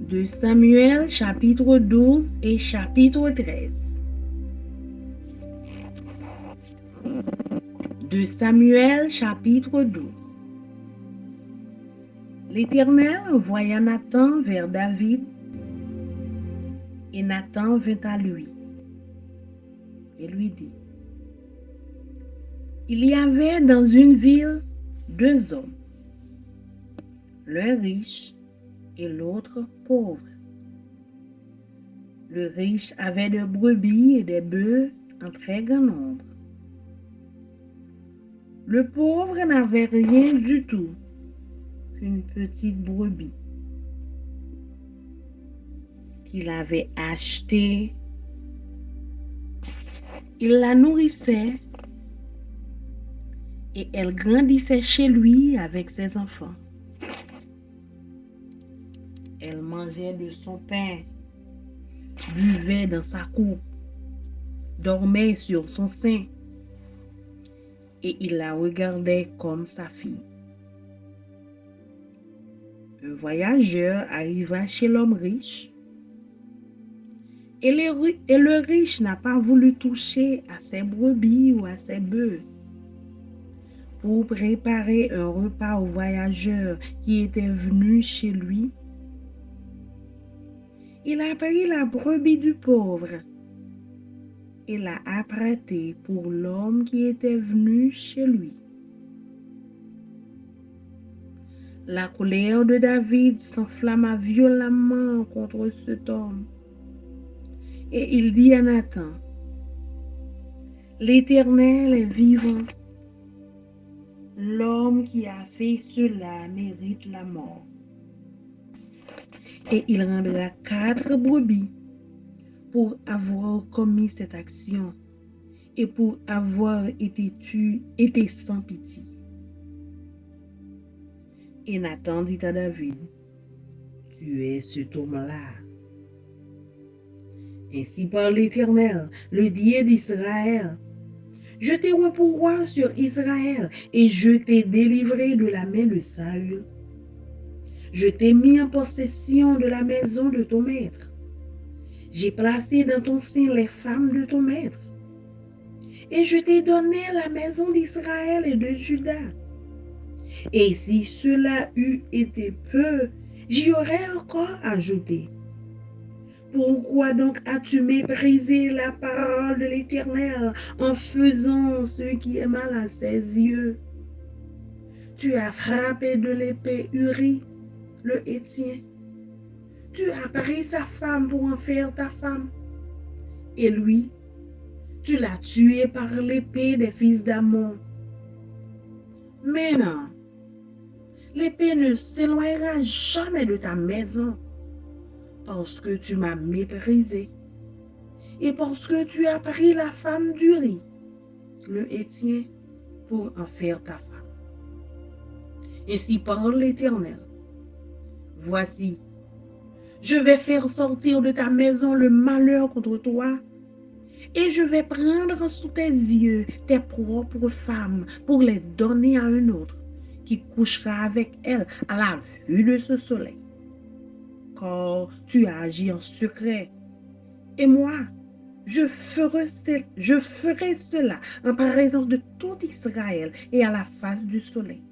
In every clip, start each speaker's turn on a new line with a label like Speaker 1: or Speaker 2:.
Speaker 1: De Samuel chapitre 12 et chapitre 13. De Samuel chapitre 12. L'Éternel envoya Nathan vers David, et Nathan vint à lui et lui dit: Il y avait dans une ville 2 hommes, l'un riche et l'autre pauvre. Le riche avait des brebis et des bœufs en très grand nombre. Le pauvre n'avait rien du tout qu'une petite brebis. qu'il avait achetée. Il la nourrissait et elle grandissait chez lui avec ses enfants. Elle mangeait de son pain, buvait dans sa coupe, dormait sur son sein et il la regardait comme sa fille. Un voyageur arriva chez l'homme riche et le riche n'a pas voulu toucher à ses brebis ou à ses bœufs. Pour préparer un repas au voyageur qui était venu chez lui, il a pris la brebis du pauvre et l'a apprêtée pour l'homme qui était venu chez lui. La colère de David s'enflamma violemment contre cet homme. Et il dit à Nathan, l'Éternel est vivant. L'homme qui a fait cela mérite la mort. Et il rendra 4 brebis pour avoir commis cette action et pour avoir été sans pitié. Et Nathan dit à David, tu es cet homme-là. Ainsi parle l'Éternel, le Dieu d'Israël. Je t'ai mis pour roi sur Israël et je t'ai délivré de la main de Saül. Je t'ai mis en possession de la maison de ton maître. J'ai placé dans ton sein les femmes de ton maître. Et je t'ai donné la maison d'Israël et de Juda. Et si cela eût été peu, j'y aurais encore ajouté. Pourquoi donc as-tu méprisé la parole de l'Éternel en faisant ce qui est mal à ses yeux? Tu as frappé de l'épée Uri, le Hétien. Tu as pris sa femme pour en faire ta femme. Et lui, tu l'as tué par l'épée des fils d'Ammon. Mais non, l'épée ne s'éloignera jamais de ta maison parce que tu m'as méprisé et parce que tu as pris la femme d'Uri, le Hétien, pour en faire ta femme. Ainsi parle l'Éternel. Voici, je vais faire sortir de ta maison le malheur contre toi et je vais prendre sous tes yeux tes propres femmes pour les donner à un autre qui couchera avec elles à la vue de ce soleil. Car tu as agi en secret et moi, je ferai cela en présence de tout Israël et à la face du soleil.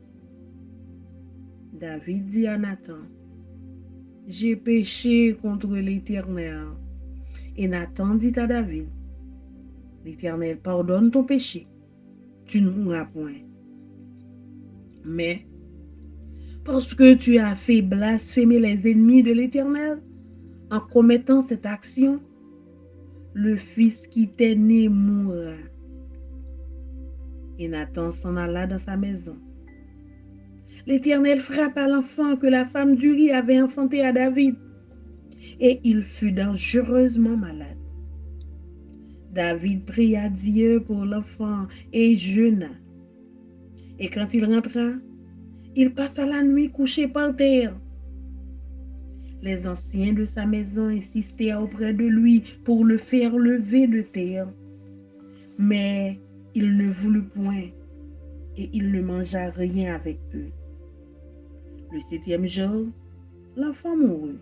Speaker 1: David dit à Nathan, j'ai péché contre l'Éternel. Et Nathan dit à David, l'Éternel pardonne ton péché, tu ne mourras point. Mais parce que tu as fait blasphémer les ennemis de l'Éternel en commettant cette action, le fils qui t'est né mourra. Et Nathan s'en alla dans sa maison. L'Éternel frappa l'enfant que la femme d'Uri avait enfanté à David, et il fut dangereusement malade. David pria Dieu pour l'enfant et jeûna. Et quand il rentra, il passa la nuit couché par terre. Les anciens de sa maison insistèrent auprès de lui pour le faire lever de terre. Mais il ne voulut point, et il ne mangea rien avec eux. Le 7e jour, l'enfant mourut.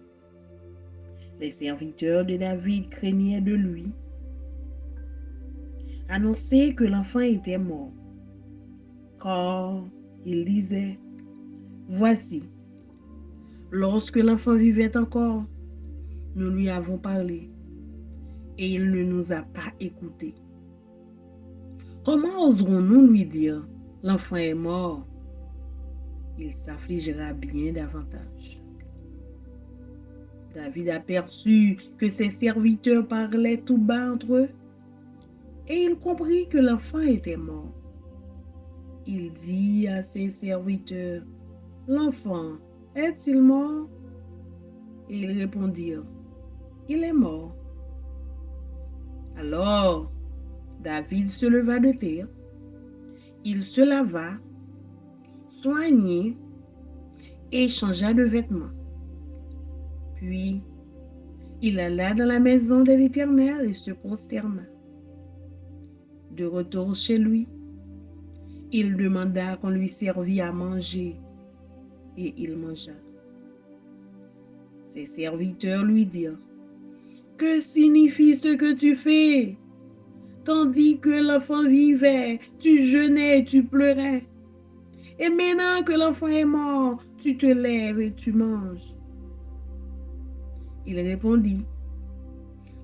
Speaker 1: Les serviteurs de David craignaient de lui, annonçaient que l'enfant était mort, car ils disaient, voici, lorsque l'enfant vivait encore, nous lui avons parlé, et il ne nous a pas écoutés. Comment oserons-nous lui dire, l'enfant est mort? Il s'affligera bien davantage. David aperçut que ses serviteurs parlaient tout bas entre eux, et il comprit que l'enfant était mort. Il dit à ses serviteurs, l'enfant est-il mort? Et ils répondirent, il est mort. Alors, David se leva de terre, il se lava, soigna et changea de vêtements. Puis, il alla dans la maison de l'Éternel et se prosterna. De retour chez lui, il demanda qu'on lui servît à manger et il mangea. Ses serviteurs lui dirent: que signifie ce que tu fais? Tandis que l'enfant vivait, tu jeûnais et tu pleurais. Et maintenant que l'enfant est mort, tu te lèves et tu manges. Il répondit: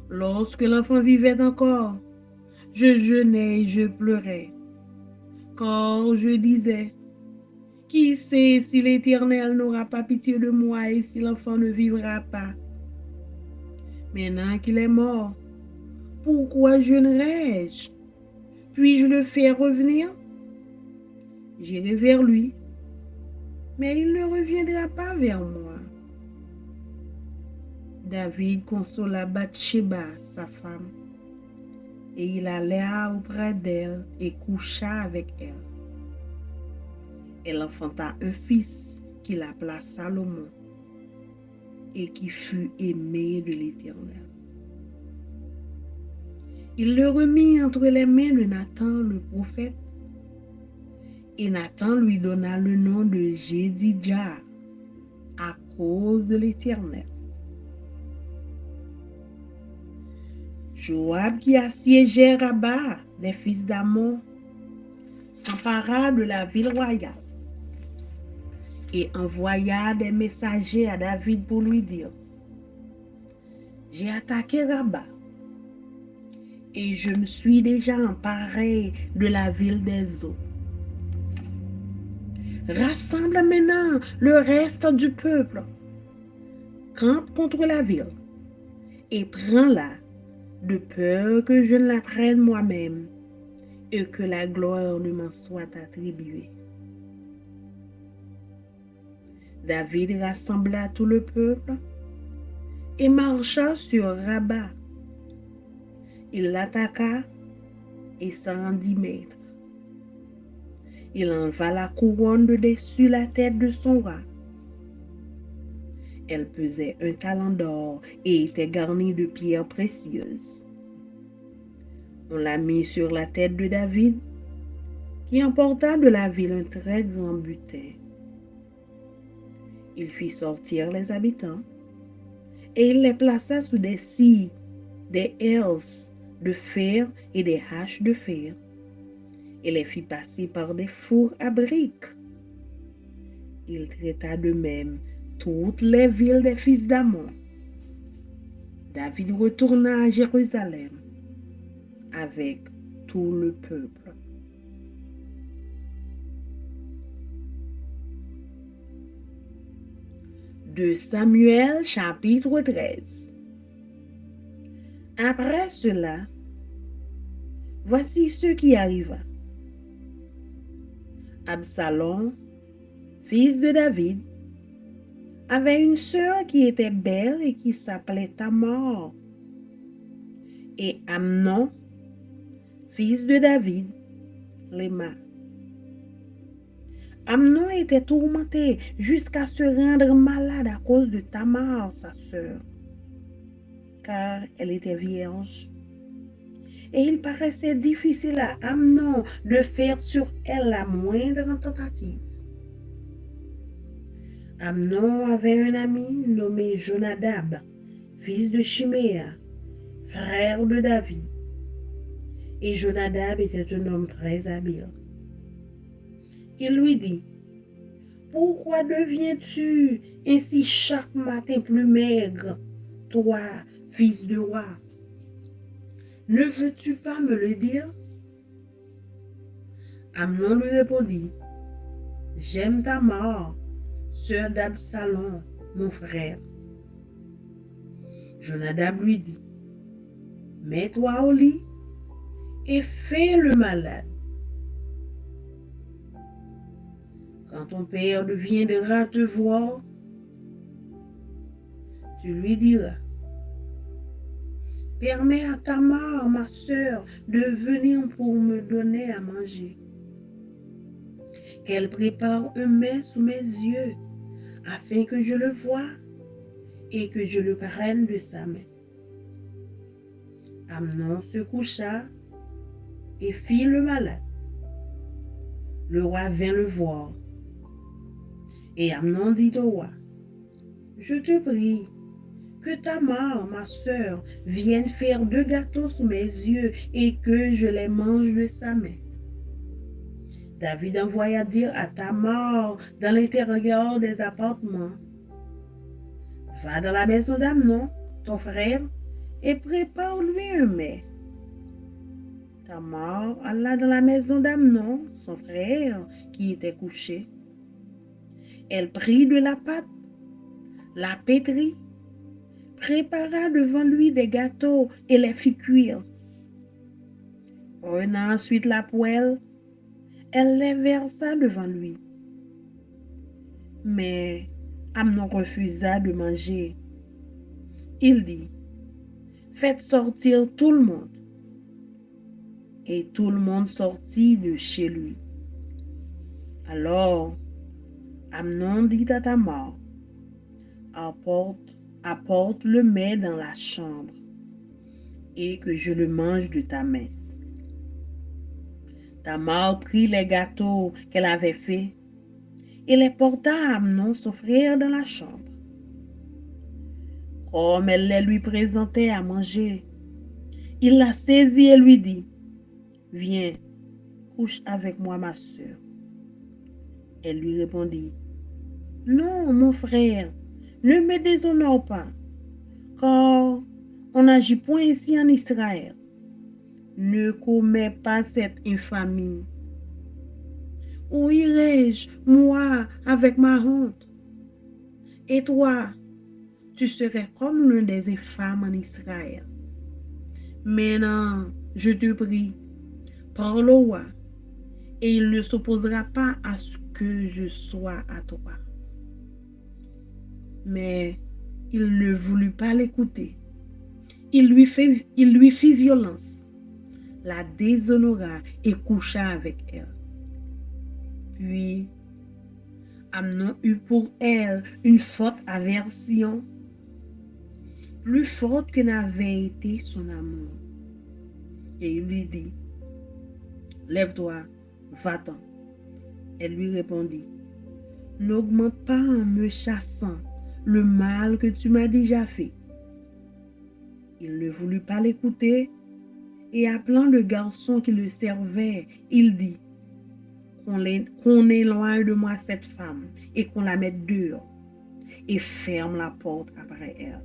Speaker 1: lorsque l'enfant vivait encore, je jeûnais et je pleurais. Car je disais: qui sait si l'Éternel n'aura pas pitié de moi et si l'enfant ne vivra pas? Maintenant qu'il est mort, pourquoi jeûnerais-je? Puis-je le faire revenir? J'irai vers lui, mais il ne reviendra pas vers moi. David consola Bathsheba, sa femme, et il alla auprès d'elle et coucha avec elle. Elle enfanta un fils qu'il appela Salomon et qui fut aimé de l'Éternel. Il le remit entre les mains de Nathan le prophète, et Nathan lui donna le nom de Jédidja à cause de l'Éternel. Joab, qui assiégeait Rabat, des fils d'Ammon, s'empara de la ville royale et envoya des messagers à David pour lui dire: j'ai attaqué Rabat et je me suis déjà emparé de la ville des eaux. Rassemble maintenant le reste du peuple, campe contre la ville et prends-la, de peur que je ne la prenne moi-même et que la gloire ne m'en soit attribuée. David rassembla tout le peuple et marcha sur Rabat. Il l'attaqua et s'en rendit maître. Il enleva la couronne de dessus la tête de son roi. Elle pesait 1 talent d'or et était garnie de pierres précieuses. On la mit sur la tête de David, qui emporta de la ville un très grand butin. Il fit sortir les habitants et il les plaça sous des scies, des herses de fer et des haches de fer, et les fit passer par des fours à briques. Il traita de même toutes les villes des fils d'Ammon. David retourna à Jérusalem avec tout le peuple. De Samuel chapitre 13. Après cela, voici ce qui arriva. Absalom, fils de David, avait une sœur qui était belle et qui s'appelait Tamar. Et Amnon, fils de David, l'aima. Amnon était tourmenté jusqu'à se rendre malade à cause de Tamar, sa sœur, car elle était vierge. Et il paraissait difficile à Amnon de faire sur elle la moindre tentative. Amnon avait un ami nommé Jonadab, fils de Chiméa, frère de David. Et Jonadab était un homme très habile. Il lui dit: pourquoi deviens-tu ainsi chaque matin plus maigre, toi, fils de roi? Ne veux-tu pas me le dire? Amnon lui répondit: j'aime Tamar, sœur d'Absalom, mon frère. Jonadab lui dit: mets-toi au lit et fais le malade. Quand ton père viendra te voir, tu lui diras: Permets à Tamar, ma sœur, de venir pour me donner à manger. Qu'elle prépare un mets sous mes yeux, afin que je le voie et que je le prenne de sa main. Amnon se coucha et fit le malade. Le roi vint le voir. Et Amnon dit au roi, je te prie que Tamar, ma sœur, vienne faire 2 gâteaux sous mes yeux et que je les mange de sa main. David envoya dire à Tamar dans l'intérieur des appartements, va dans la maison d'Amnon, ton frère, et prépare-lui un mets. Tamar alla dans la maison d'Amnon, son frère, qui était couché. Elle prit de la pâte, la pétrit, prépara devant lui des gâteaux et les fit cuire. Prenant ensuite la poêle, elle les versa devant lui. Mais Amnon refusa de manger. Il dit, faites sortir tout le monde. Et tout le monde sortit de chez lui. Alors, Amnon dit à Tamar, apporte le mets dans la chambre et que je le mange de ta main. Tamar prit les gâteaux qu'elle avait faits et les porta à Amnon, son frère, dans la chambre. Comme elle les lui présentait à manger, il la saisit et lui dit, viens, couche avec moi, ma sœur. Elle lui répondit, non, mon frère, ne me déshonore pas, car on n'agit point ici en Israël. Ne commets pas cette infamie. Où irai-je, moi, avec ma honte? Et toi, tu serais comme l'un des infâmes en Israël. Maintenant, je te prie, parle au roi, et il ne s'opposera pas à ce que je sois à toi. Mais il ne voulut pas l'écouter. Il lui fit violence, la déshonora et coucha avec elle. Puis, Amnon eut pour elle une forte aversion, plus forte que n'avait été son amour. Et il lui dit, lève-toi, va-t'en. Elle lui répondit, n'augmente pas en me chassant le mal que tu m'as déjà fait. Il ne voulut pas l'écouter et appelant le garçon qui le servait, il dit, qu'on éloigne de moi cette femme et qu'on la mette dehors et ferme la porte après elle.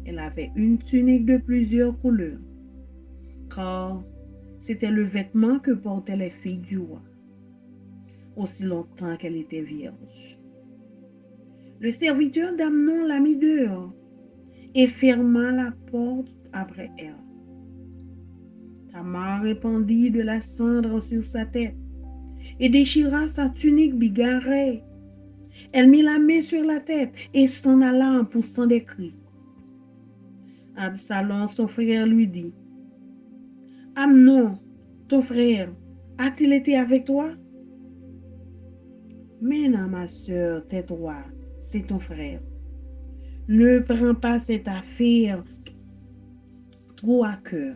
Speaker 1: Elle avait une tunique de plusieurs couleurs, car c'était le vêtement que portaient les filles du roi, aussi longtemps qu'elle était vierge. Le serviteur d'Amnon la mit dehors et ferma la porte après elle. Tamar répandit de la cendre sur sa tête et déchira sa tunique bigarrée. Elle mit la main sur la tête et s'en alla en poussant des cris. Absalom, son frère, lui dit, Amnon, ton frère, a-t-il été avec toi? Maintenant, ma sœur, tais-toi, c'est ton frère. Ne prends pas cette affaire trop à cœur.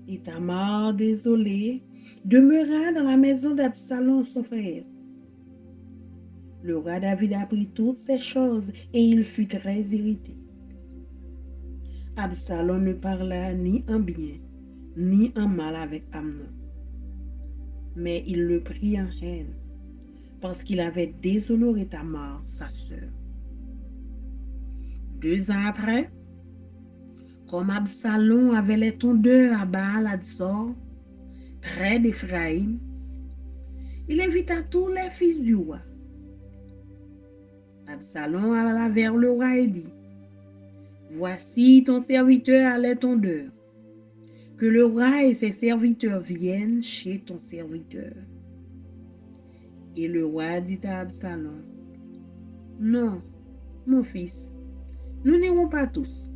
Speaker 1: Et Tamar, désolée, demeura dans la maison d'Absalom, son frère. Le roi David apprit toutes ces choses et il fut très irrité. Absalom ne parla ni en bien, ni en mal avec Amnon. Mais il le prit en haine, parce qu'il avait déshonoré Tamar, sa sœur. 2 ans après, comme Absalom avait les tondeurs à Baal-Hadzor, près d'Éphraïm, il invita tous les fils du roi. Absalom alla vers le roi et dit, voici ton serviteur à les tondeurs. Que le roi et ses serviteurs viennent chez ton serviteur. Et le roi dit à Absalom, non, mon fils, nous n'irons pas tous,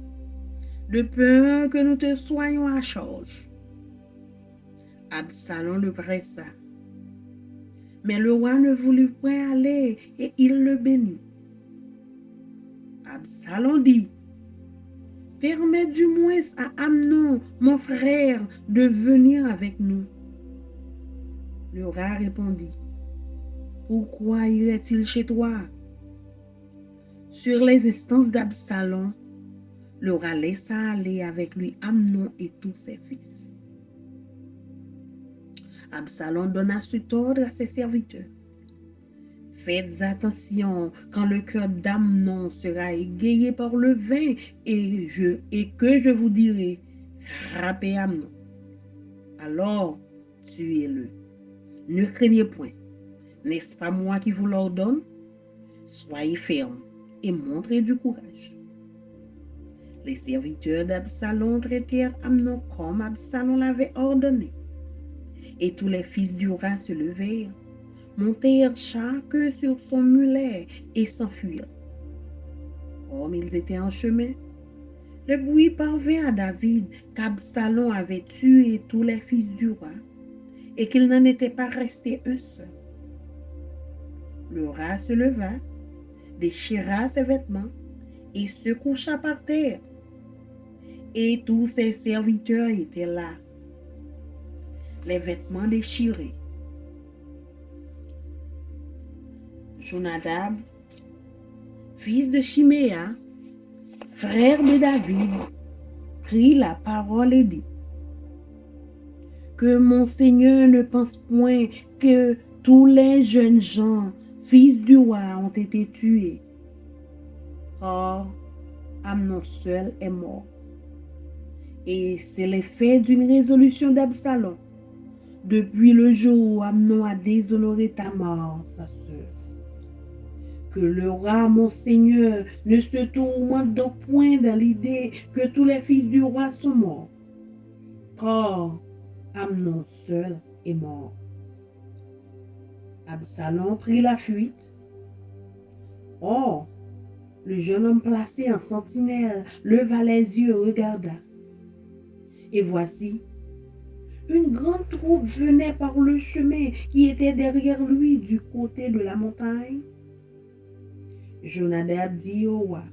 Speaker 1: de peur que nous te soyons à charge. Absalom le pressa. Mais le roi ne voulut point aller et il le bénit. Absalom dit, permets du moins à Amnon, mon frère, de venir avec nous. Le roi répondit, pourquoi irait-il chez toi? Sur les instances d'Absalom, le roi laissa aller avec lui Amnon et tous ses fils. Absalom donna cet ordre à ses serviteurs. Faites attention quand le cœur d'Amnon sera égayé par le vin et que je vous dirai, frappez Amnon. Alors, tuez-le. Ne craignez point. N'est-ce pas moi qui vous l'ordonne? Soyez fermes et montrez du courage. Les serviteurs d'Absalom traitèrent Amnon comme Absalom l'avait ordonné. Et tous les fils du roi se levèrent, montèrent chacun sur son mulet et s'enfuirent. Comme ils étaient en chemin, le bruit parvint à David qu'Absalom avait tué tous les fils du roi et qu'il n'en était pas resté un seul. Le roi se leva, déchira ses vêtements et se coucha par terre. Et tous ses serviteurs étaient là, les vêtements déchirés. Jonadab, fils de Chiméa, frère de David, prit la parole et dit, que mon Seigneur ne pense point que tous les jeunes gens, fils du roi, ont été tués. Or, Amnon seul est mort. Et c'est l'effet d'une résolution d'Absalom, depuis le jour où Amnon a déshonoré Tamar, sa sœur. Que le roi, mon Seigneur, ne se tourmente donc point dans l'idée que tous les fils du roi sont morts. Car Amnon seul est mort. Absalom prit la fuite. Or, le jeune homme placé en sentinelle leva les yeux et regarda. Et voici, une grande troupe venait par le chemin qui était derrière lui du côté de la montagne. Jonadab dit au roi,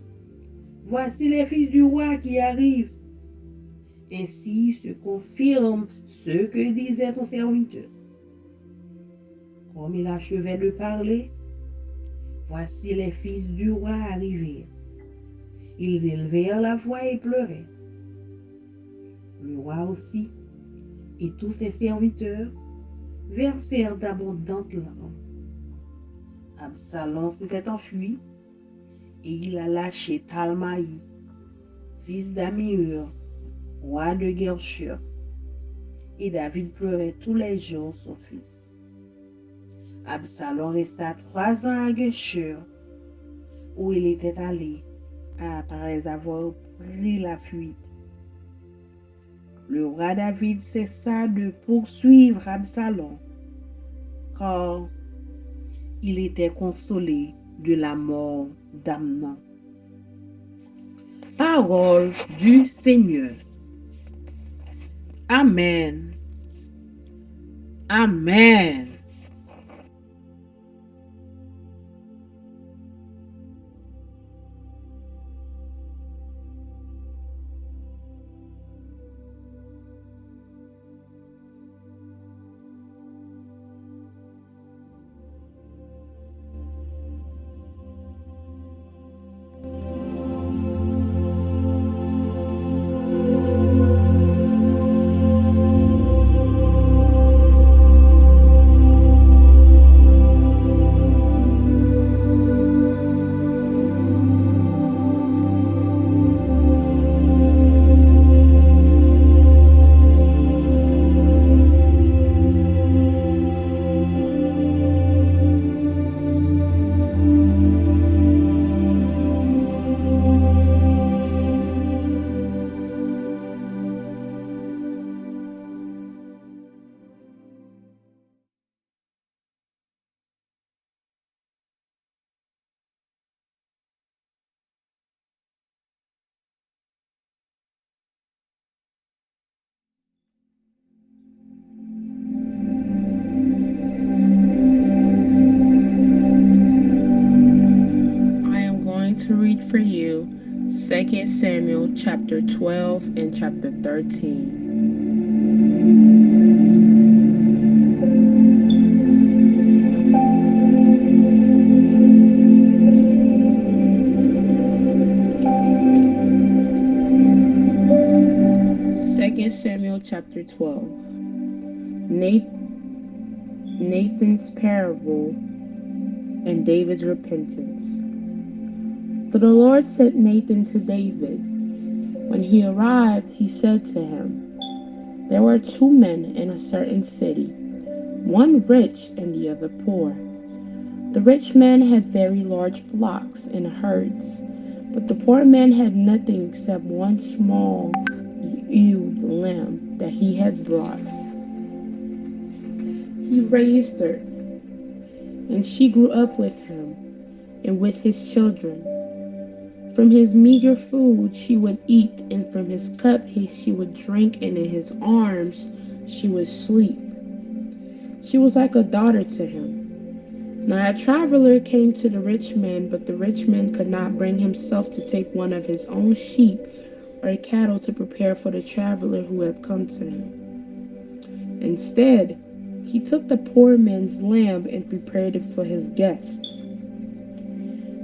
Speaker 1: voici les fils du roi qui arrivent. Ainsi se confirme ce que disait ton serviteur. Comme il achevait de parler, voici les fils du roi arrivèrent. Ils élevèrent la voix et pleuraient. Le roi aussi et tous ses serviteurs versèrent d'abondantes larmes. Absalom s'était enfui et il alla chez Talmaï, fils d'Amihur, roi de Gershur. Et David pleurait tous les jours son fils. Absalom resta 3 ans à Gershur, où il était allé après avoir pris la fuite. Le roi David cessa de poursuivre Absalom, car il était consolé de la mort d'Amnon. Parole du Seigneur. Amen. Amen.
Speaker 2: 2 Samuel chapter 12 and chapter 13. 2 Samuel chapter 12. Nathan's parable and David's repentance. For the Lord sent Nathan to David. When he arrived, he said to him, "There were two men in a certain city, one rich and the other poor. The rich man had very large flocks and herds, but the poor man had nothing except one small ewe lamb that he had brought. He raised her, and she grew up with him and with his children. From his meager food she would eat, and from his cup she would drink, and in his arms she would sleep. She was like a daughter to him. Now a traveler came to the rich man, but the rich man could not bring himself to take one of his own sheep or cattle to prepare for the traveler who had come to him. Instead, he took the poor man's lamb and prepared it for his guest.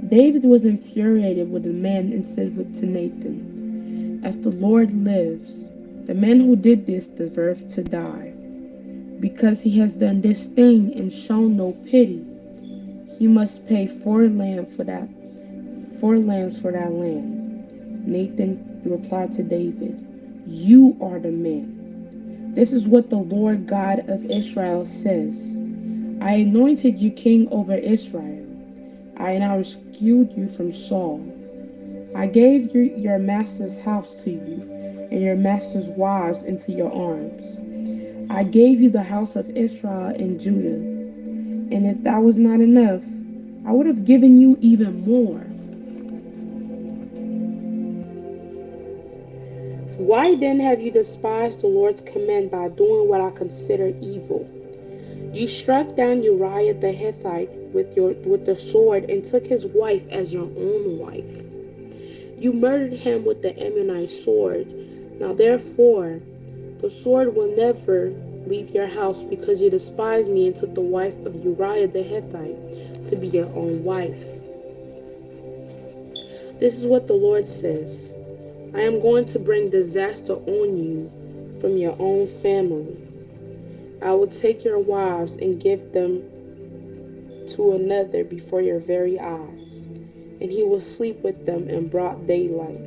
Speaker 2: David was infuriated with the man and said to Nathan, "As the Lord lives, the man who did this deserves to die. Because he has done this thing and shown no pity, he must pay four lambs for that land." Nathan replied to David, "You are the man. This is what the Lord God of Israel says. I anointed you king over Israel. I now rescued you from Saul. I gave your master's house to you, and your master's wives into your arms. I gave you the house of Israel and Judah. And if that was not enough, I would have given you even more. Why then have you despised the Lord's command by doing what I consider evil? You struck down Uriah the Hittite with the sword and took his wife as your own wife. You murdered him with the Ammonite sword. Now therefore, the sword will never leave your house because you despised me and took the wife of Uriah the Hittite to be your own wife. This is what the Lord says. I am going to bring disaster on you from your own family. I will take your wives and give them to another before your very eyes, and he will sleep with them in broad daylight.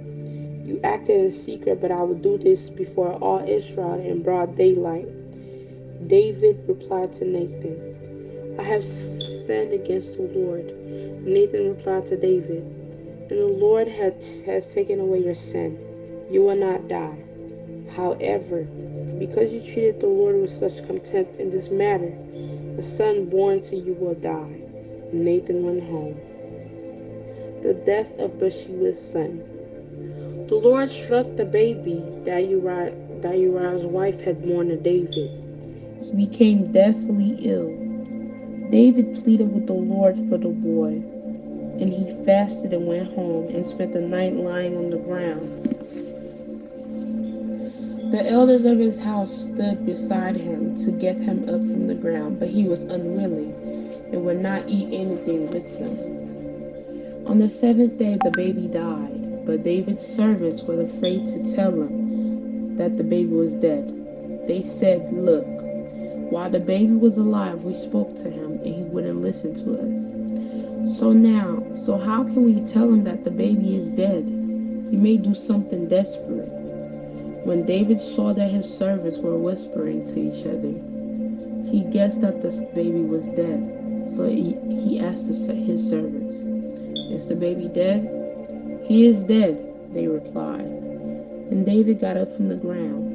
Speaker 2: You acted in secret, but I will do this before all Israel in broad daylight." David replied to Nathan, "I have sinned against the Lord." Nathan replied to David, "And the Lord has taken away your sin. You will not die. However, because you treated the Lord with such contempt in this matter, the son born to you will die." Nathan went home. The death of Bathsheba's son. The Lord struck the baby that Uriah's wife had born to David. He became deathly ill. David pleaded with the Lord for the boy, and he fasted and went home and spent the night lying on the ground. The elders of his house stood beside him to get him up from the ground, but he was unwilling and would not eat anything with them. On the seventh day the baby died, but David's servants were afraid to tell him that the baby was dead. They said, "Look, while the baby was alive we spoke to him and he wouldn't listen to us. So how can we tell him that the baby is dead? He may do something desperate." When David saw that his servants were whispering to each other, he guessed that the baby was dead. So he asked his servants, "Is the baby dead?" "He is dead," they replied. Then David got up from the ground.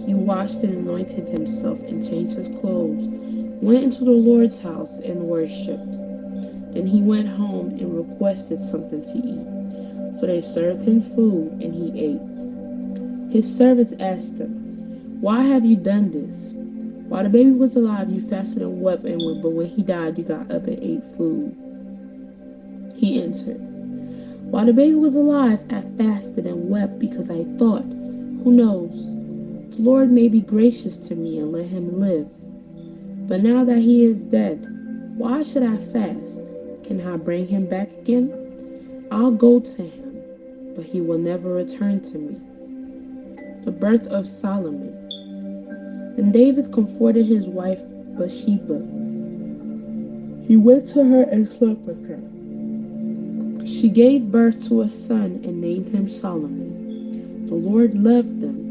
Speaker 2: He washed and anointed himself and changed his clothes, went into the Lord's house and worshipped. Then he went home and requested something to eat. So they served him food and he ate. His servants asked him, "Why have you done this? While the baby was alive, you fasted and wept, but when he died, you got up and ate food." He answered, While the baby was alive, I fasted and wept because I thought, who knows, the Lord may be gracious to me and let him live. But now that he is dead, why should I fast? Can I bring him back again? I'll go to him, but he will never return to me. The birth of Solomon. Then David comforted his wife Bathsheba. He went to her and slept with her. She gave birth to a son and named him Solomon. The Lord loved them,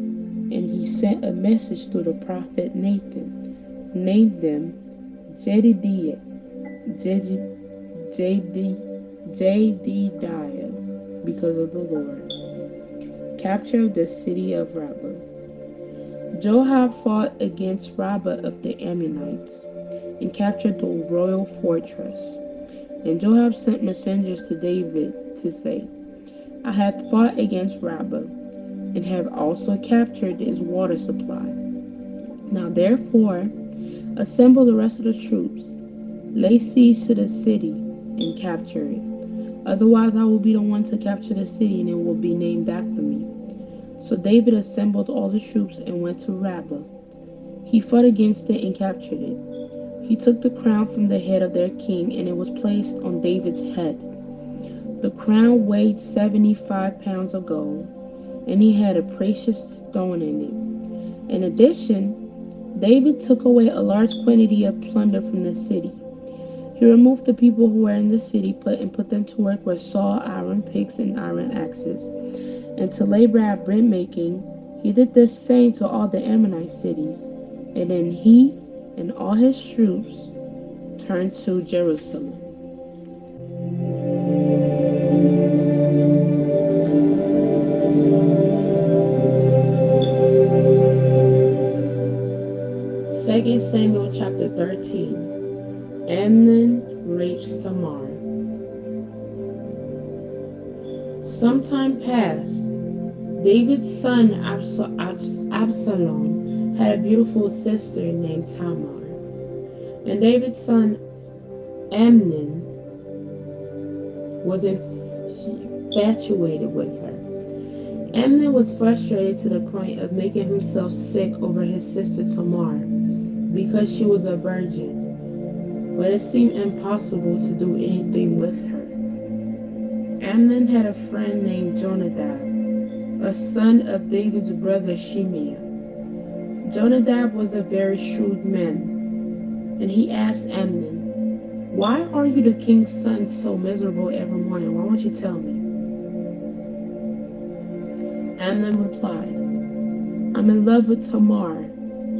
Speaker 2: and he sent a message through the prophet Nathan, named them Jedidiah, Jedidiah, because of the Lord. Capture of the city of Rabbah. Joab fought against Rabbah of the Ammonites and captured the royal fortress. And Joab sent messengers to David to say, I have fought against Rabbah and have also captured its water supply. Now therefore, assemble the rest of the troops, lay siege to the city, and capture it. Otherwise I will be the one to capture the city, and it will be named after me. So David assembled all the troops and went to Rabbah. He fought against it and captured it. He took the crown from the head of their king, and it was placed on David's head. The crown weighed 75 pounds of gold, and he had a precious stone in it. In addition, David took away a large quantity of plunder from the city. He removed the people who were in the city and put them to work with saw, iron picks, and iron axes. And to labor at bread making, he did the same to all the Ammonite cities. And then he and all his troops turned to Jerusalem. Second Samuel chapter 13. Amnon rapes Tamar. Some time passed. David's son Absalom had a beautiful sister named Tamar. And David's son Amnon was infatuated with her. Amnon was frustrated to the point of making himself sick over his sister Tamar because she was a virgin, but it seemed impossible to do anything with her. Amnon had a friend named Jonadab, a son of David's brother Shimei. Jonadab was a very shrewd man, and he asked Amnon, why are you the king's son so miserable every morning? Why won't you tell me? Amnon replied, I'm in love with Tamar,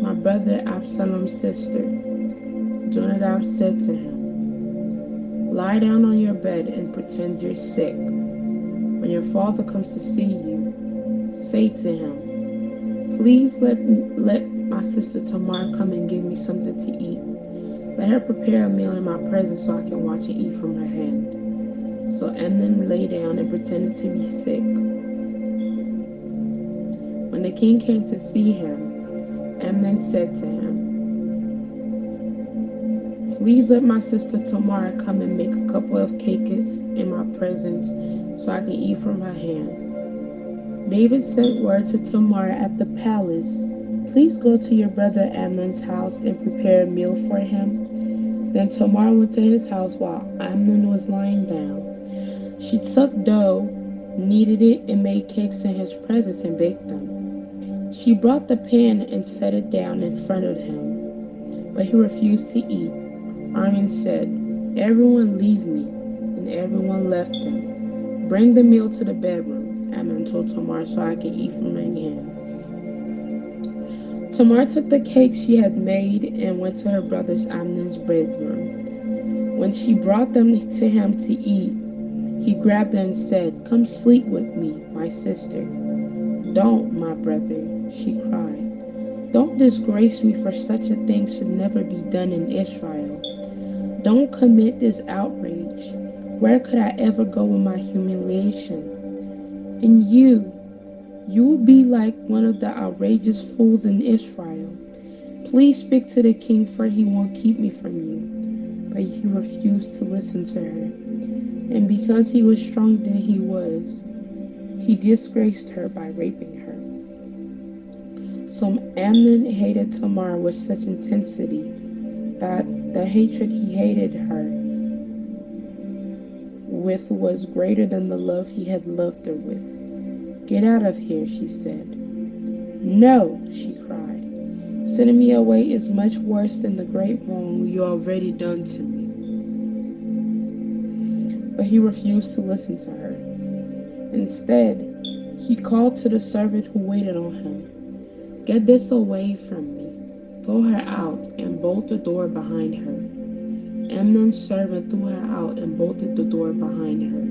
Speaker 2: my brother Absalom's sister. Jonadab said to him, lie down on your bed and pretend you're sick. When your father comes to see you, say to him, please let my sister Tamar come and give me something to eat. Let her prepare a meal in my presence so I can watch and eat from her hand. So Amnon lay down and pretended to be sick. When the king came to see him, Amnon said to him, please let my sister Tamar come and make a couple of cakes in my presence so I can eat from her hand. David sent word to Tamar at the palace, please go to your brother Amnon's house and prepare a meal for him. Then Tamar went to his house while Amnon was lying down. She took dough, kneaded it, and made cakes in his presence and baked them. She brought the pan and set it down in front of him, but he refused to eat. Amnon said, everyone leave me, and everyone left him. Bring the meal to the bedroom, Amnon told Tamar, so I can eat from her hand. Tamar took the cakes she had made and went to her brother Amnon's bedroom. When she brought them to him to eat, he grabbed her and said, come sleep with me, my sister. Don't, my brother, she cried. Don't disgrace me, for such a thing should never be done in Israel. Don't commit this outrage. Where could I ever go with my humiliation? And you will be like one of the outrageous fools in Israel. Please speak to the king, for he won't keep me from you. But he refused to listen to her. And because he was stronger than he was, he disgraced her by raping her. So Amnon hated Tamar with such intensity that the hatred he hated her with was greater than the love he had loved her with. "Get out of here," she said. "No," she cried. "Sending me away is much worse than the great wrong you already done to me." But he refused to listen to her. Instead, he called to the servant who waited on him. "Get this away from me. Throw her out and bolt the door behind her." Amnon's servant threw her out and bolted the door behind her.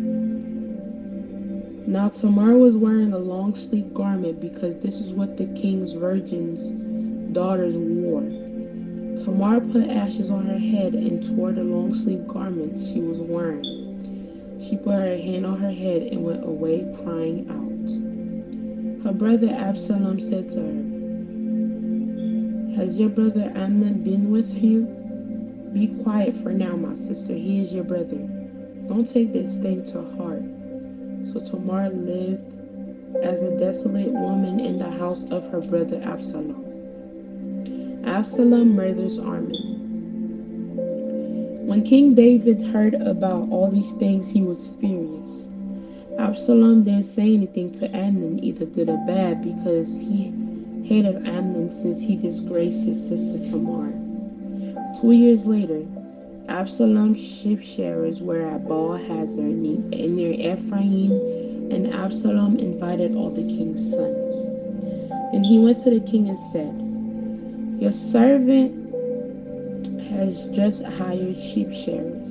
Speaker 2: Now Tamar was wearing a long sleeved garment because this is what the king's virgins' daughters wore. Tamar put ashes on her head and tore the long sleeved garments she was wearing. She put her hand on her head and went away crying out. Her brother Absalom said to her, "Has your brother Amnon been with you?" "Be quiet for now, my sister. He is your brother. Don't take this thing to heart." So Tamar lived as a desolate woman in the house of her brother Absalom. Absalom murders Amnon. When King David heard about all these things, he was furious. Absalom didn't say anything to Amnon, either good or bad, because he hated Amnon since he disgraced his sister Tamar. 2 years later, Absalom's sheep shearers were at Baal Hazor near Ephraim, and Absalom invited all the king's sons. And he went to the king and said, "Your servant has just hired sheep shearers.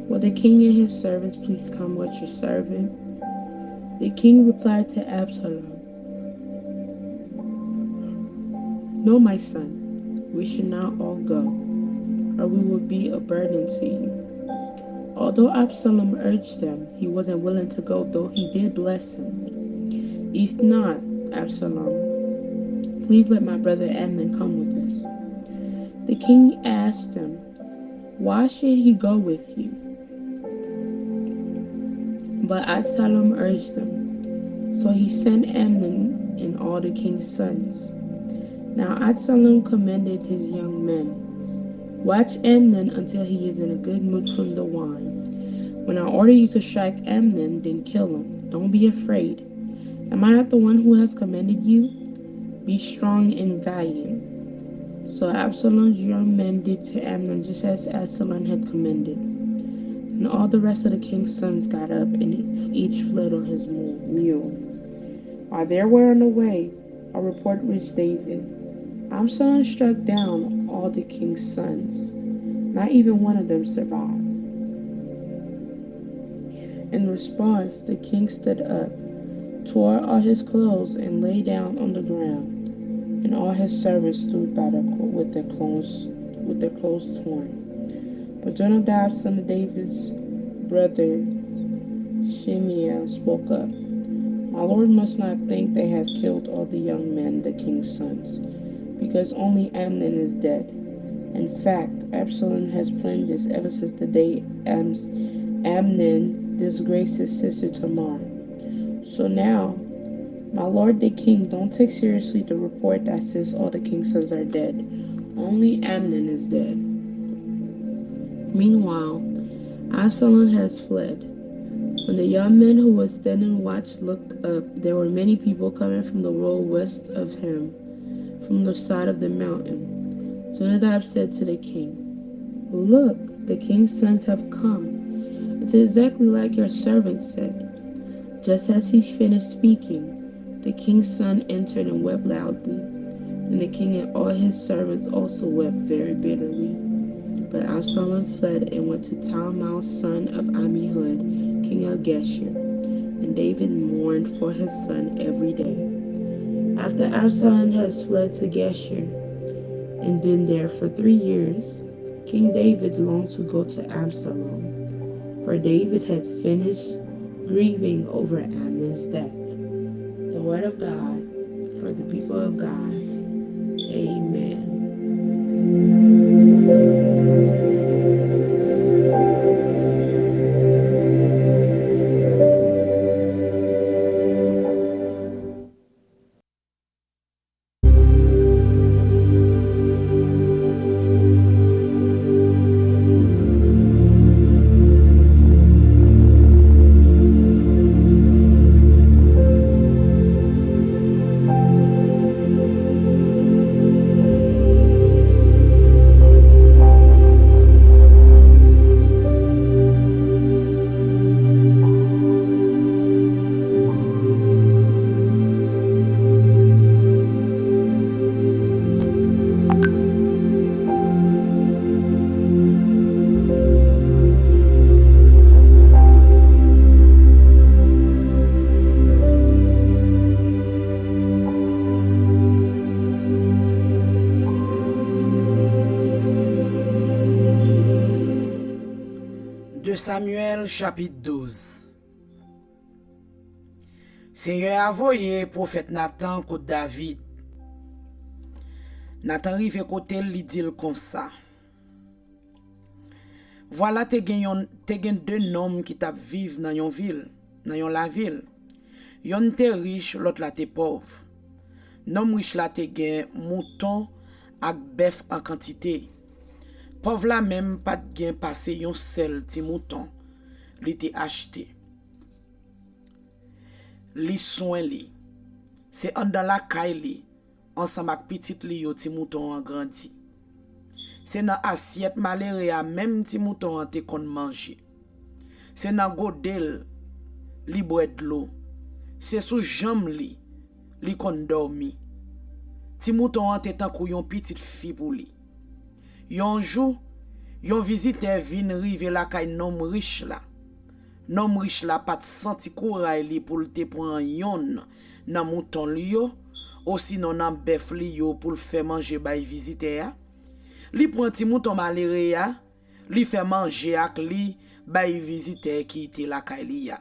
Speaker 2: Will the king and his servants please come with your servant?" The king replied to Absalom, "No, my son, we should not all go, or we will be a burden to you." Although Absalom urged them, he wasn't willing to go, though he did bless him. "If not, Absalom, please let my brother Amnon come with us." The king asked him, "Why should he go with you?" But Absalom urged him, so he sent Amnon and all the king's sons. Now Absalom commended his young men. "Watch Amnon until he is in a good mood from the wine. When I order you to strike Amnon, then kill him. Don't be afraid. Am I not the one who has commended you? Be strong and valiant." So Absalom's young men did to Amnon just as Absalom had commended. And all the rest of the king's sons got up, and each fled on his mule. While they were on the way, a report reached David. Absalom struck down all the king's sons. Not even one of them survived. In response, the king stood up, tore all his clothes, and lay down on the ground. And all his servants stood by with their clothes torn. But Jonadab, son of David's brother Shimei, spoke up. "My lord must not think they have killed all the young men, the king's sons, because only Amnon is dead. In fact, Absalom has planned this ever since the day Amnon disgraced his sister Tamar. So now, my lord the king, don't take seriously the report that says all the king's sons are dead. Only Amnon is dead." Meanwhile, Absalom has fled. When the young men who were standing watch looked up, there were many people coming from the road west of him, from the side of the mountain. Jonadab said to the king, "Look, the king's sons have come. It's exactly like your servant said." Just as he finished speaking, the king's son entered and wept loudly. And the king and all his servants also wept very bitterly. But Absalom fled and went to Talmai, son of Ammihud, king of Geshur. And David mourned for his son every day. After Absalom has fled to Geshur and been there for 3 years, King David longed to go to Absalom, for David had finished grieving over Amnon's death. The word of God for the people of God. Amen.
Speaker 3: Samuel chapitre 12. Seigneur a envoyé prophète Nathan contre David. Nathan rive côté li dit comme ça. Voilà te gen deux noms qui tap vive dans yon ville, dans yon la ville. Yon te riche, l'autre la te pauvre. Nom riche la te gen mouton ak bœuf en quantité. Pauvre la même pas de gen passé yon sel ti mouton, li te acheté. Li soin li. C'est en dans la caille li, ensemble ak petit li yo ti mouton en grandi. C'est dans assiette maléré a même ti mouton an te kon manger. C'est dans godel li boit de l'eau. C'est sous jambe li kon dormi. Ti mouton an te tan kou yon petite fille pour li. Yon jour, yon visiteur vin rive la kay nom riche la. Nom riche la pat senti courage li pour te prend yon nan mouton li yo, aussi non nan bœuf li yo pour faire manger bay visiteur. Li prend ti mouton malere ya, li fait manger ak li bay visiteur qui était la kay li ya.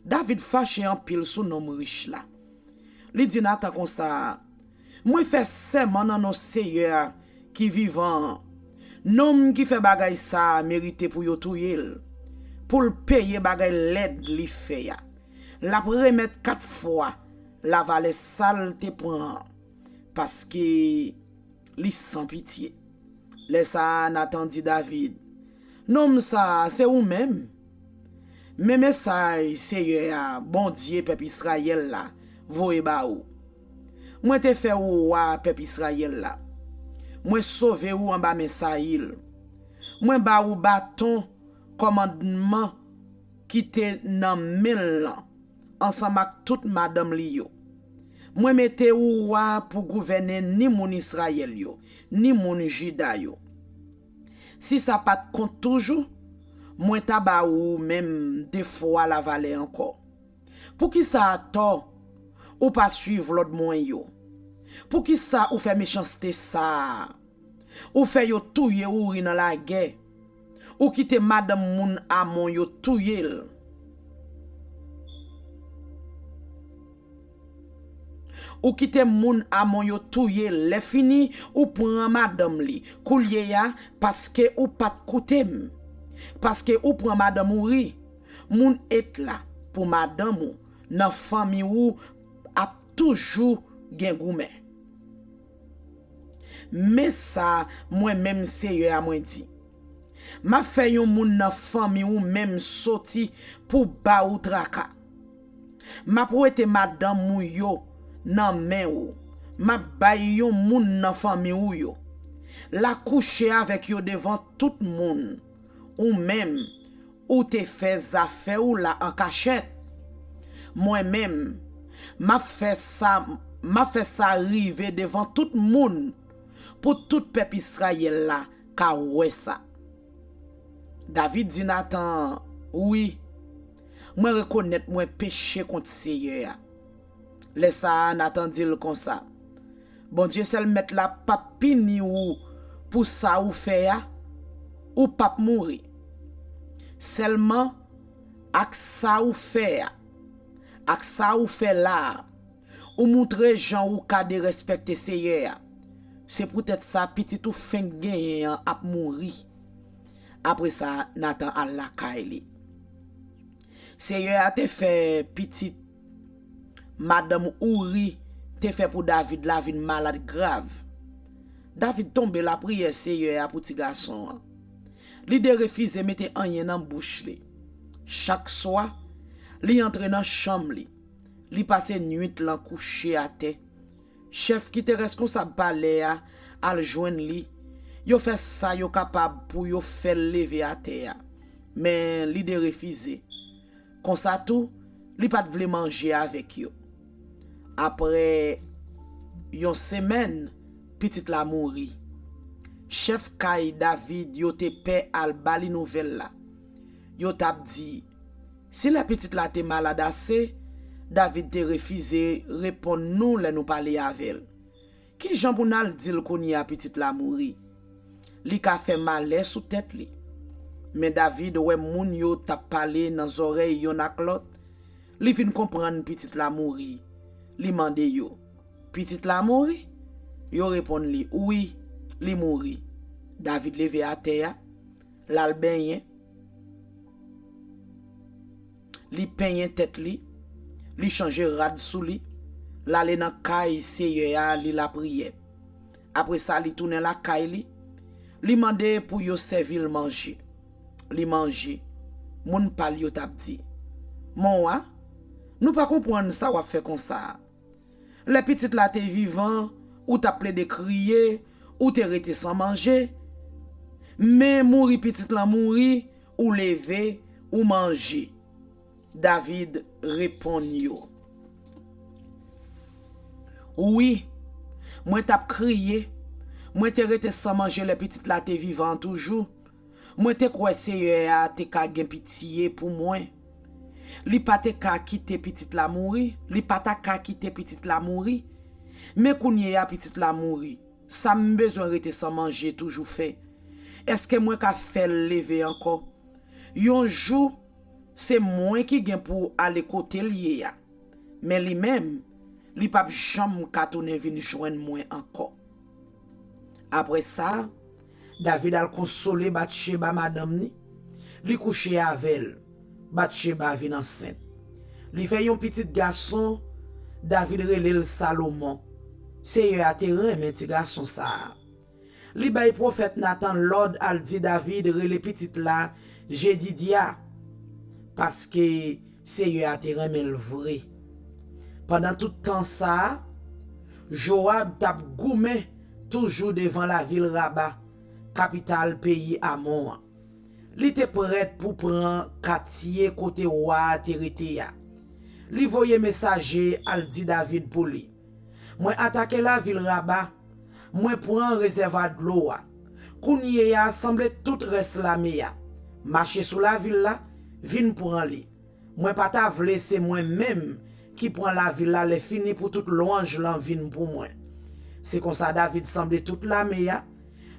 Speaker 3: David fâché en pile sous nom riche la. Li dit Nathan comme ça, moi fait serment nan nos seigneur qui vivant. Nom qui fait bagay ça mérité pour yo touyel. Pour le payer bagay l'aide li fait ya. La remettre 4 fois la vallée sale te prend parce que li sans pitié. Laissa Nathan dit David, nom ça c'est ou même. Mais message Seigneur bon Dieu peuple Israël là, voye ba ou. Moi te fait ou wa peuple Israël là. Moi sauver ou en bas message. Moi ba ou bâton commandement qui te nan men lan ensemble ak toute madame li yo. Moi mette ou wa pour gouverner ni moun Israël yo, ni moun Juda yo. Si ça pas compte toujours, moi taba ou même des fois la vallée encore. Pour qui ça a tort ou pas suivre l'autre moyen yo. Pour qui ça ou fait méchanceté ça. Ou fait yo touye ou ri dans la guerre. Ou quitte madame moun amon yo touyel. Ou quitte moun amon yo touyel. Le fini ou prend madame li. Koulye ya parce que ou pat koutem. Parce que ou prend madame ou ri. Moun et là pour madame ou nan famille ou a toujours gen goumen. Mais ça moi même sérieux à moi dit. Ma fait yon moun nan famille ou même sorti pour ba ou traka. Ma pou ete madame ou yo nan men ou. Ma bay yon moun nan famille ou yo. La coucher avec yo devant tout moun. Ou même ou te fait affaire ou la en cachette. Moi même m'a fait ça arriver devant tout moun pour tout peuple Israël là ka wè ça. David dit Nathan, oui, moi reconnaître moi péché contre Seigneur. Laisse ça Nathan dit comme ça. Bon Dieu seul mettre la papini ou pour ça ou fait ou pas mourir. Seulement ak ça ou fait ak ça ou fait là ou montrer gens ou ka de respecter Seigneur. C'est peut-être ça petit ou fin gagner à mourir. Après ça, Nathan a la kaili. Seigneur a te fait petit Madame Ouri te fait pour David la vie malade grave. David tombe la prière Seigneur pour petit garçon. Li de refuse mette rien dans bouche li. Chaque soir, li entre dans chambre li. Li passe nuit lan couché à terre. Chef qui te responsable palais al joindre li. Yo fait ça yo capable pour yo faire lever à terre. Mais li de refuser. Comme ça tout, li pas vle manger avec yo. Après yon semaine, petite la mouri. Chef Kay David yo te paix al bali nouvelle la. Yo tap dit, si la petite la te malade assez, David te refusé répondre nous le nous parler avec elle. Qui Jean pour nous dire qu'on y a petite la mouri. Li ka fait malais sous tête li. Mais David, ouais, moun yo t'a parlé dans les oreilles yon ak l'autre. Li fin comprendre petite la mouri. Li mande yo. Petite la mouri? Yo répond li, oui, li mouri. David levé à terre, l'al benye. Li penye tête li change rad sou li. L'ale nan kay seye ya li la priye. Après ça, li tourne la kay li mande pour yo servir manger. Li manger. Moun pal yo tap di. Mon wa, nous pas comprendre ça ou fait comme ça. Les petites la te vivant, ou t'a ple de crier, ou te rete sans manger. Mais mouri petite la mouri, ou lever, ou manger. David répond yo. Oui, moi t'a crié, moi te rete sans manger les petites la te vivant toujours. Moi te kwa seye a te ka gen pitié pour moi. Li pa te ka kite petite la mouri, li pa ta ka kite petite la mouri. Mais kounye ya petite la mouri, ça m besoin rete sans manger toujours fait. Est-ce que moi ka fait lever encore? Yon jour, c'est moi qui gen pour aller côté lié ya. Mais li même, li pa jam ka tourner vinn joindre moi encore. Après ça, David al consolé Bathsheba madame ni, li couché avec Bathsheba vin enceinte. Li fait yon petit garçon, David relève Salomon. C'est yon a te reme ti garçon ça. Li bay prophète Nathan l'ordre al dit David relève petit la Jedidia parce que c'est yon a te reme le vrai. Pendant tout temps ça, Joab tap goumé toujours devant la ville Rabat, capitale pays Amon. Li te prête pour prendre quartier côté roi Teretea. Li voye messager al dit David pour lui. Moi attaquer la ville Rabat, moi prend réservoir de l'eau. Kounye ya assemble tout reste la meya. Marcher sous la ville là, vin pour li. Moi pas ta vle c'est moi même qui prend la ville là, les fini pour toute louange l'en vin pour moi. C'est comme ça David semble toute la meya,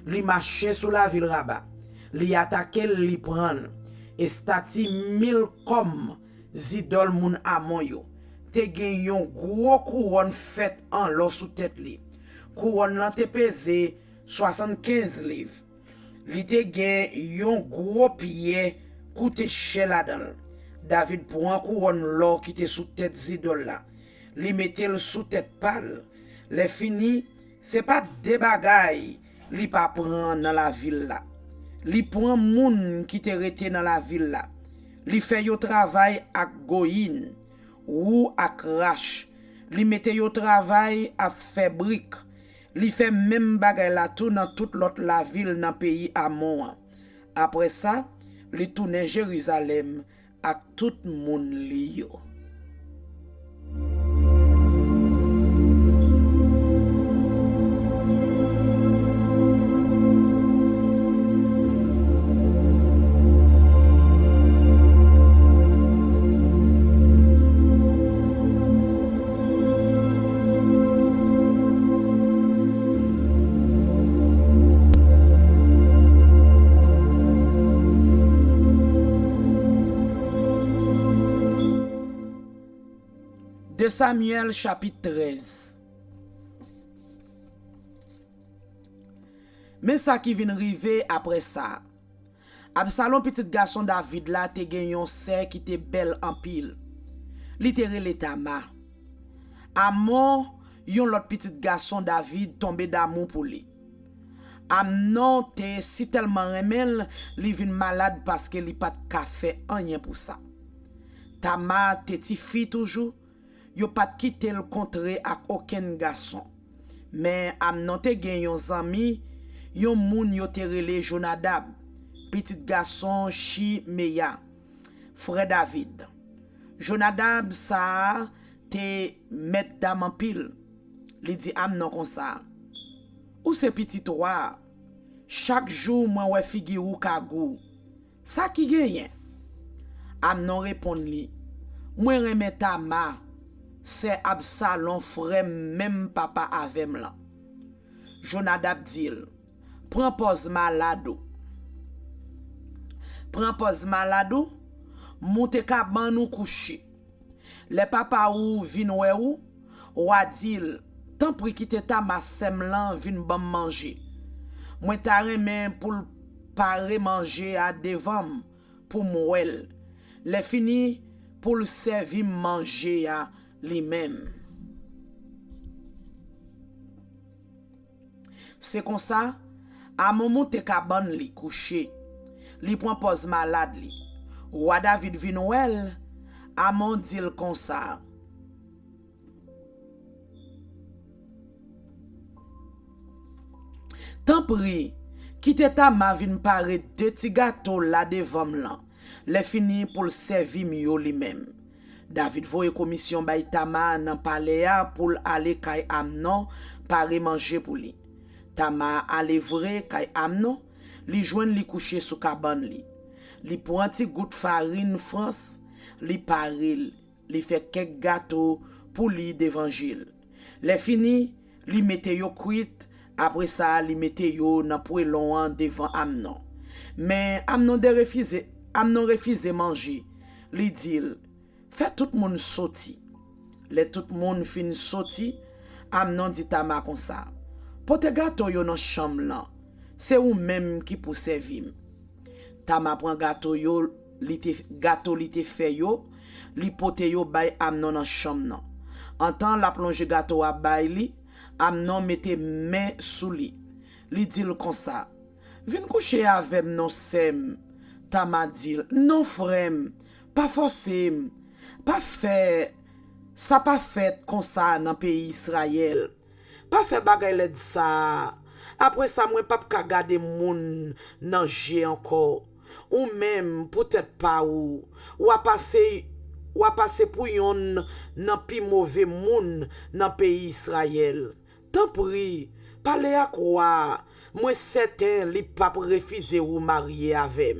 Speaker 3: li marcher sous la ville Rabat. Li attaquer li prend et stati 1000 comme zidol moun amon yo. Te gen yon gros couronne fait en l'eau sous tête li. Couronne lan te pese 75 livres. Li te gen yon gros pied koute chè la dan. David prend couronne l'eau qui te sous tête zidol la. Li metel sous tête pâle. Le fini, c'est pas des bagay li pa prend dans la ville là. Li prend moun qui te rete dans la ville là. Li fait yo travail ak goyin ou ak rache. Li mette yo travail à faire brique. Li fait même bagay la tout dans toute l'autre la ville dans pays Amon. Après ça, li tourne Jérusalem ak tout moun li yo. De Samuel chapitre 13. Mais ça qui vient arriver après ça. Absalom petit garçon David là te gen yon sœur qui te belle en pile. Li te rele Tama. Amon yon l'autre petit garçon David tombé d'amour pour lui. Amnon te si tellement remel li vin malade parce que li pat ka fait rien pour ça. Tama te ti fi toujours. Yo pat kite le contre ak aucun garçon. Mais Amnon te gen yon zami, yon moun yo te rele Jonadab, petit garçon Shimeya, frère David. Jonadab sa te met dam en pile. Li di Amnon kon sa. Ou se petit roi, chaque jour moi wè figure kagou. Ça qui genyen? Amnon répond li, moi reme Tama. C'est Absalom frère même papa avem là. Jonadab dit, prends pose malade. prend pose maladou, monte caban nous coucher. Les papa ou vin wè ou a dil, tant pri kite ta ma sem lan vin bam manger. Mwen ta remen pou pare manger a devam pour mwel. Le fini pour le servir manger à lui-même. C'est comme ça, à moment te caban li couché, li prend pose malade li. Roi David vinouel, à mon dil comme ça. Tant pris, quitte ta ma vin pare deux petits gâteaux là devant là. Les fini pour le servir mieux lui-même. David voye commission bay Tama nan palais pour aller kay Amnon pare manger pour lui. Tama ale vrai kay Amnon, li joine li coucher sous cabane li. Li prend un petit goût farine France, li paril, li fait quelques gâteaux pour li d'évangile. Les fini, li mette yo cuit, après ça li mette yo nan poêlon devant Amnon. Mais Amnon refuse manger. Li dit, fait tout le monde sorti. Le tout le monde fin sorti, Amnon dit Tama comme ça. Pote gâteau yo nan chambre là. C'est ou même qui pour servir. Tama prend gâteau yo, gâteau li te fait yo, li pote yo bay Amnon nan chambre nan. En temps la plonge gâteau a bay li, Amnon mette main sous li. Li dit comme ça. Vin coucher avec non sem. Tama dit, non frère, pas forcé, pas fait, ça pas fait comme ça dans le pays Israël. Pas fait bagay le di ça. Après ça, moi pas ka garder moun nanger encore. Ou même peut-être pas ou a passer pour yon nan pi mauvais moun dans pays Israël. Tant pis, parler à quoi? Moi certain li pas refuser ou marier avec.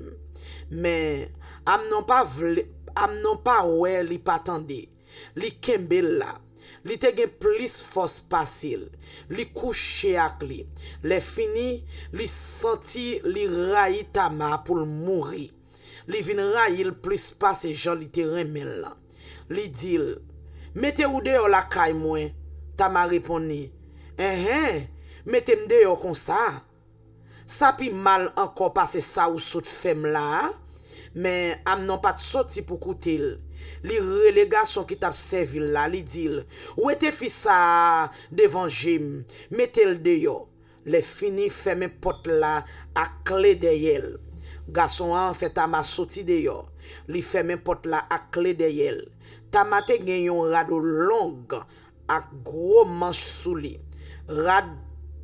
Speaker 3: Mais Amnon pas ouais li pas tande. Li kembel la. Li te gen plus force pasil. Li couché ak li. Le fini, li senti li rayi Tama pour mourir. Li vin rayi plus passe Jean li te remel la. Li dil, mette ou dehors la kay mwen. Tama réponi, mette m dehors comme ça. Ça pi mal encore passer ça ou sot femme là. Mais Amnon pas sorti pour koutil. Li relégation qui t'a servi là, li dit, où était fils ça d'évangile, mettez-le dehors. Les fini ferme porte là à clé derrière. Garçon en fait Tama sorti dehors. Li ferme porte là à clé derrière. Tama te gen yon rado long à gros manche sous li.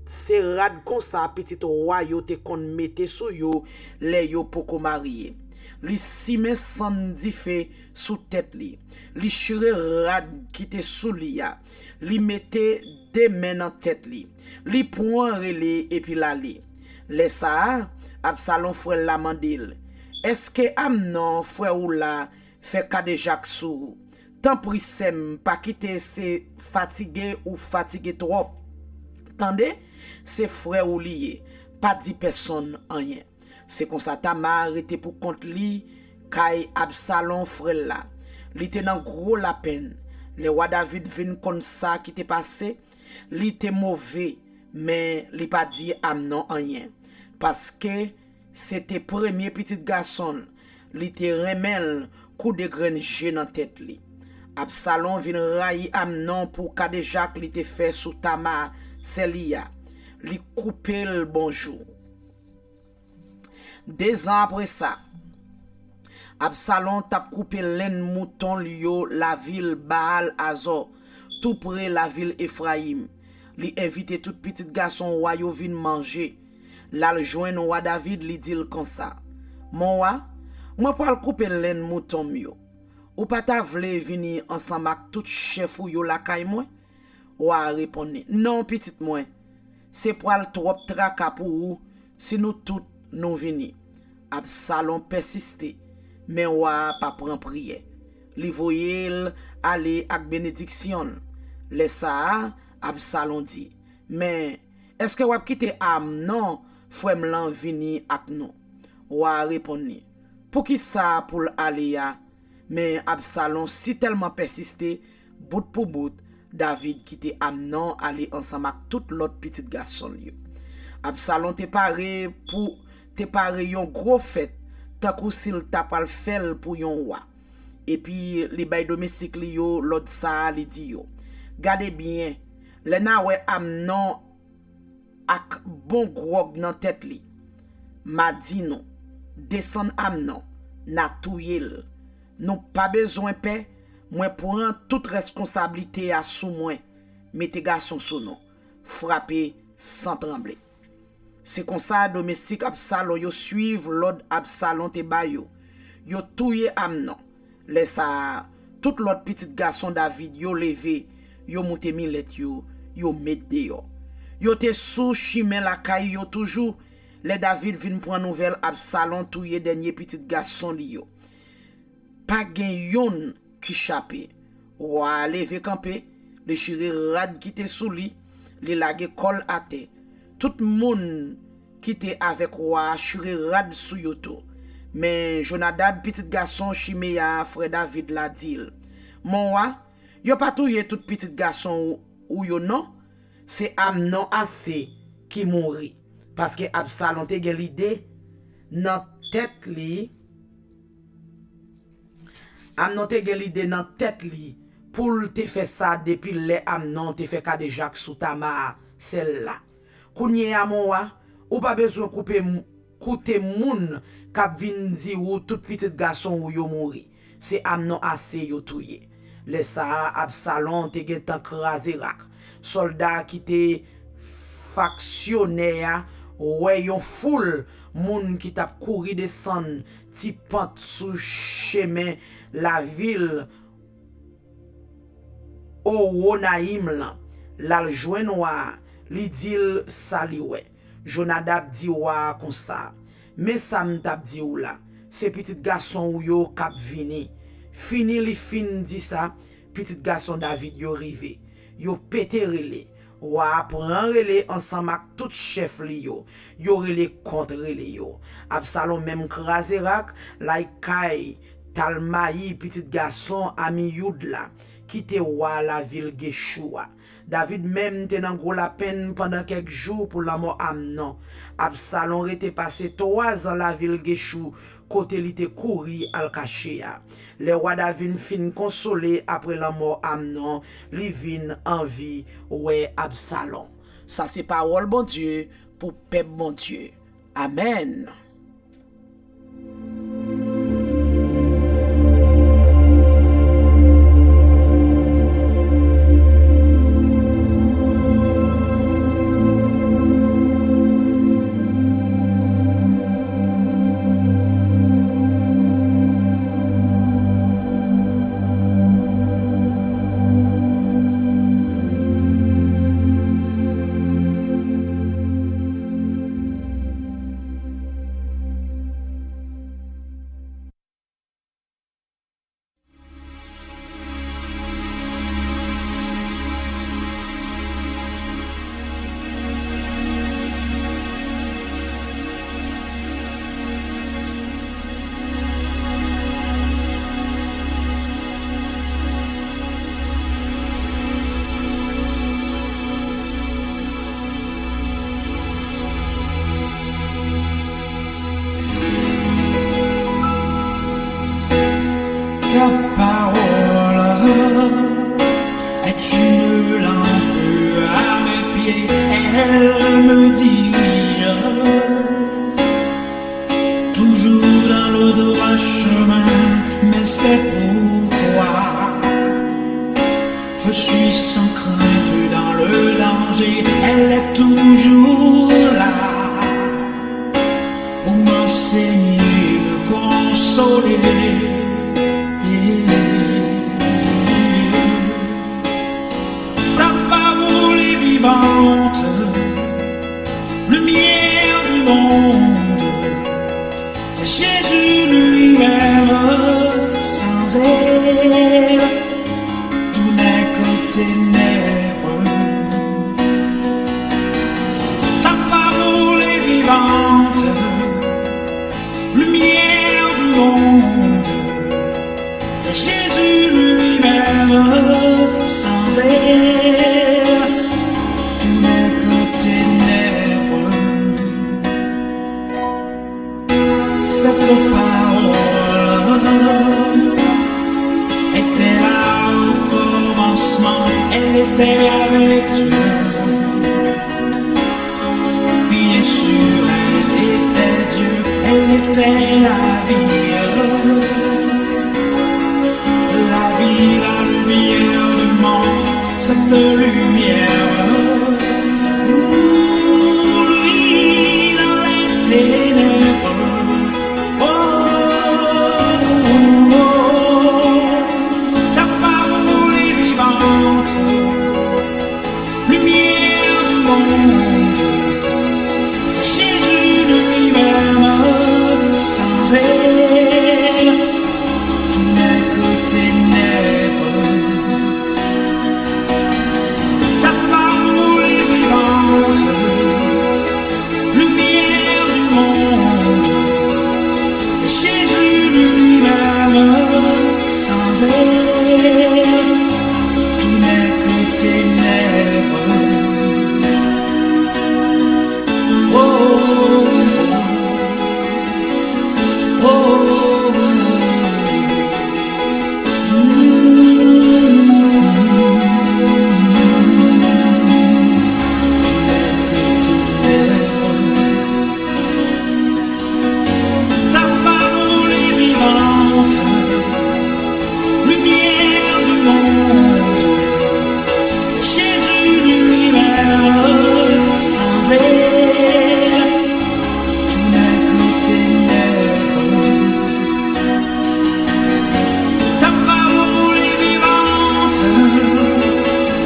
Speaker 3: C'est rad comme ça petit roi yo te kon mette sou yo les yo poko marié. Li sime sandi fe sous tête li. Li chure rad qui te sous li ya. Li mette des mains en tête li. Li point relé et puis la li. Laissa Absalom frère la mandil. Est-ce que Amnon frère ou la fait kade Jacques sou? Tant pris sem pas quitter se fatigué ou fatigué trop. Tendez, c'est frère ou lié. Pas dit personne rien. C'est comme ça Tama arrêté pour compte li kay Absalom frère la. Li te nan gros la peine. Le roi David vin comme ça qui t'est passé. Li te mauvais mais li pas dit Amnon rien. Parce que c'était premier petit garçon. Li te remel coup de grenje dans tête li. Absalom vin rayi Amnon pour kade Jacques li te fait sous Tama Selia. Li couper le bonjour. 2 ans après ça, Absalom tap coupé l'en mouton liyo la ville Baal Azor, tout près la ville Ephraim. Li invite tout petit garçon roi yo vin manger. La le joine roi David li dit comme ça. Mon roi, moi pral couper l'en mouton mio. Ou pas ta vle vini ensemble ak tout chef ou yo la kay moi? Roi répondit, non petit moi. C'est pral trop traka pour ou si nous tout nous vini. Absalom persisté, mais roi pas prend prière. Li voyel aller ak bénédiction. Laissa Absalom dit, mais est-ce que wap quitter Amnon frère m'lan vini ak nous? Roi répondit, Pour qui ça pour aller ya? Mais Absalom si tellement persisté, bout pour bout, David quitté Amnon aller ensemble avec tout l'autre petit garçon li. Absalom te paré yon gros fête, tant kou s'il t'a pas le fait pour yon roi. Et puis les bay domestique li yo, l'autre ça li di yo. Gardez bien, le na we Amnon ak bon grog nan tête li. Ma dit non, descend Amnon, na touyel. Non pas besoin paix, moi prends toute responsabilité à sous moi. Mettez garçon sous non, frapper sans trembler. C'est comme ça domestique Absalom yo suivre l'ordre Absalom te bayo. Yo touye Amnon. Laisse ça tout l'autre petit garçon David yo levé, yo monte millet yo met dehors. Yo te sous chimé la caille yo toujours. Les David vin prendre nouvelle Absalom touye dernier petit garçon li yo. Pas gen yon qui chapé. Roi levé campé, le chire rad qui te sous li, li lage kol à terre. Tout moun qui te avec roi chire rad sou yoto. Mais Jonadab petit garçon Chiméa frère David la dit. Mon roi, yo pas touye tout petit garçon ou yo non, c'est Amnon assez qui mouri. Parce que Absalom te gen l'idée nan tête li. Amnon te gen l'idée nan tête li pour te fait ça depuis les Amnon te fait ka de Jacques sous Tamar celle-là. Kounye a mon roi, ou pas besoin koute moun kap vin di ou tout petit garçon ou yo mouri. C'est Amnon assez yo touye. Le sa Absalom te gen tan krasé rak. Soldat qui te factionnaire ouais yon foule moun qui tap kouri descend ti pente sous chemin la ville au Wonaïm la jouen wa li dil saliwe. Jonadab di wa kon sa. Mais ça m'tap di ou la, c'est petit garçon ou yo kap vini. Fini li fin di sa, petit garçon David yo rive. Yo pété relé. Wa pran relé ensemble ak tout chef li yo. Yo relé contre relé yo. Absalom même krasé rak, lay kay Talmaï petit garçon ami Youd la, qui te wa la ville Geshua. David même te nan gros la peine pendant quelques jours pour la mort Amnon. Absalom rete passé 3 ans la ville Geshua, côté li te kouri al kachea. Le roi David fin consolé après la mort Amnon, li vin en vie ouais Absalom. Ça c'est parole bon Dieu pour peuple bon Dieu. Amen.
Speaker 4: Ta parole est une lampe à mes pieds, elle me dirige toujours dans le droit chemin, mais c'est pourquoi je suis sans crainte dans le danger, elle est toujours là pour m'enseigner, me consoler. Ta parole est vivante, lumière du monde, c'est Jésus lui-même, sans elle, tout n'est que ténèbres. Ta parole est vivante, lumière du monde, monde, c'est Jésus lui-même. Sans elle, tout n'est que ténèbres. Ta parole est vivante, lumière du monde, c'est Jésus lui-même. Sans elle, tout n'est que ténèbres. Oh, oh, oh, ta parole est vivante, lumière du monde, c'est Jésus lui-même. Sans elle, tout n'est que ténèbres. Ta parole est vivante,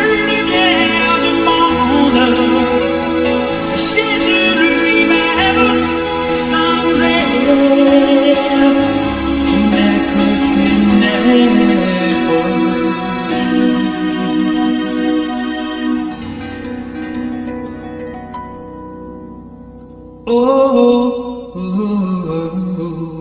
Speaker 4: lumière du monde, c'est Jésus lui-même. Sans elle, tout n'est que ténèbres. Oh, oh, oh, oh.